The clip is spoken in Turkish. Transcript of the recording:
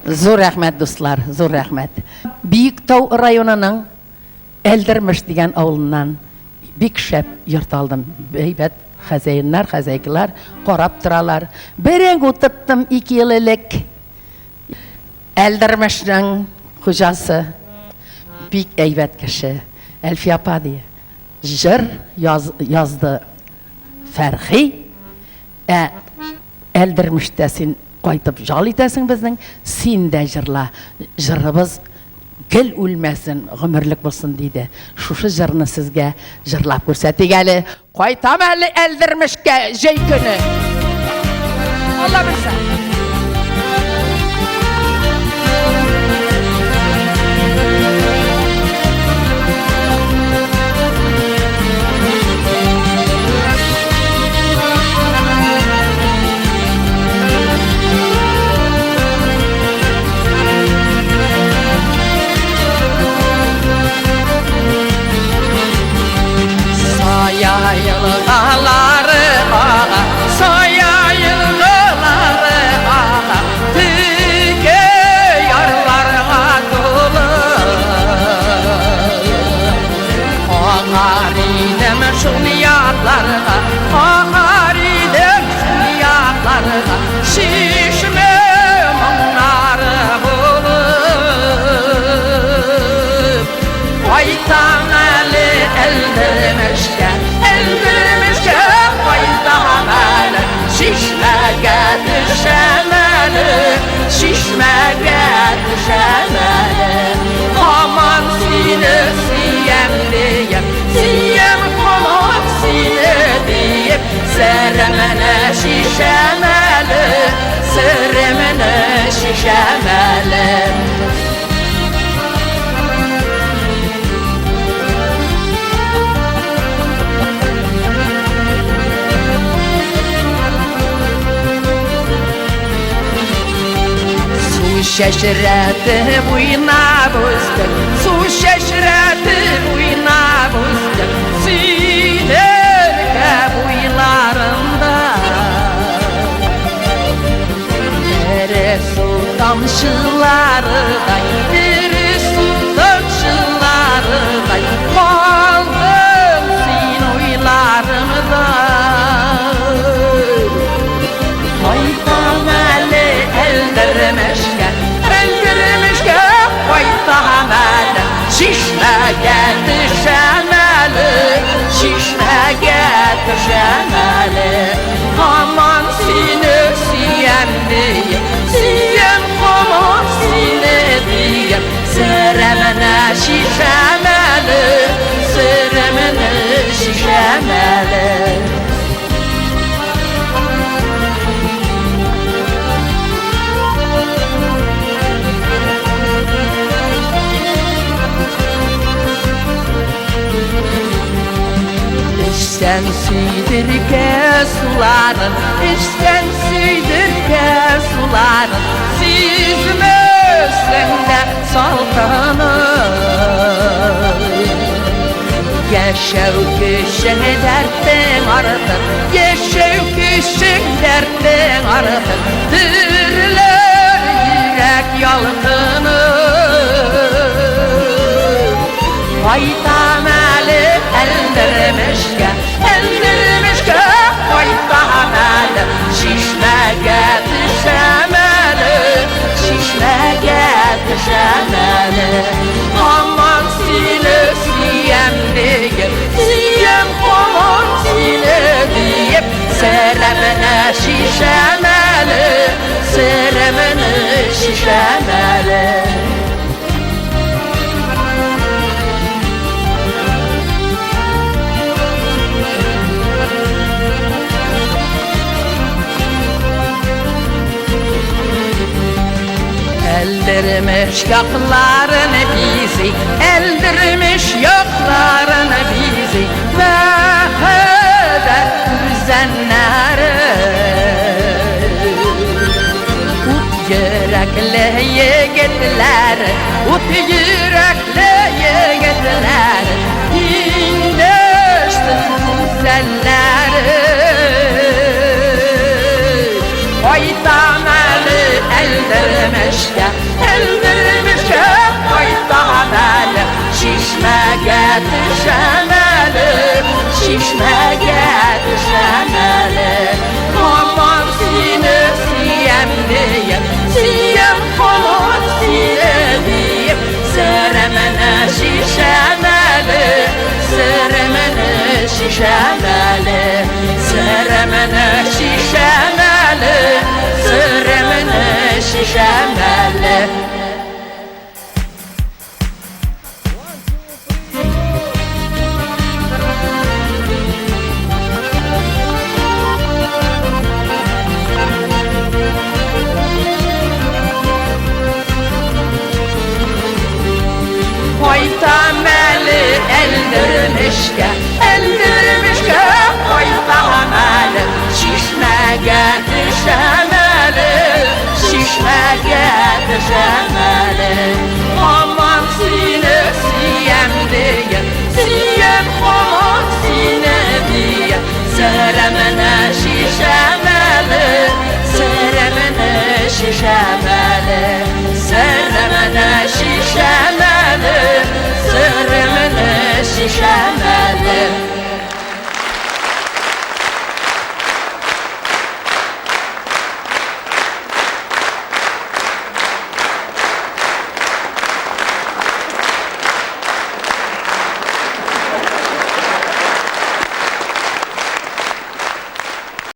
Zor rahmet dostlar, zor rahmet. Büyüktau rayonunun Eldirmiş diyen avlundan bir şep yurt aldım. Beybet hazayinler, hazaykiler korap duralar. Beren oturttum 2 yıl elek. Eldirmiş'in hocası büyük eybet kişi. Elfi apa diye. Jır yazdı Ferhi. Eldirmiş desin, koytup jal desin bizden. Sin de jırla. Jırımız gel ölmesin, ömürlük bulsun deydi. Şuşu jırını sizge jırlap görseti geli. Koytam eldirmişke jey günü. Allah bilsin. Yılgıları ağa, soya yılgıları ağa, tüke yarlarına dolu. Ağar idem şunyatlarına, ağar idem şunyatlarına, şişme munları bulup, vaytan eli eldirmişken, şişmeye düşemeli, şişmeye düşemeli. Aman seni siyem diyem, siyem aman seni diyem, seremene şişemeli, seremene şişemeli. Şeşreti buyna buzdur, su şeşreti buyna buzdur, sinerke buylarında. Dere su damşılarıday, dere su damşılarıday, kaldım sin uylarımda. Haytan eli eldirmişken, şişmeye düşemeli, şişmeye düşemeli. Aman seni siyem diyem, siyem aman seni diyem, seremene şişemeli, seremene şişemeli. İşten süydürke suların, işten süydürke suların, süzmezsen de saltanır. Yaşav küşün dertten artık, yaşav küşün dertten artık, dürler yürek yalkınır. Haytam eli eldirmişke, haytam eli, şişmeye düşemeli, şişmeye düşemeli. Aman seni siyem diyem, siyem aman seni diyem, seremene şişemeli, seremene şişemeli. Eldirmiş yoklarını bizi, eldirmiş yoklarını bizi, vahede üzenleri. Ut yürekli yigitler, ut yürekli yigitler, dinleştin güzelleri. Haytam eli eldirmişke, eldirmişke koytameli, şişmege düşemeli, şişmege düşemeli. Aman seni siyem diyem, siyem falan seni diyem, sırrımını şişemeli, sırrımını şişemeli, sırrımını şişemeli, sırrımını şişemeli. Koytameli eldirmişke, eldirmişke koytameli, şişmege düşemeli, şişmege düşemeli.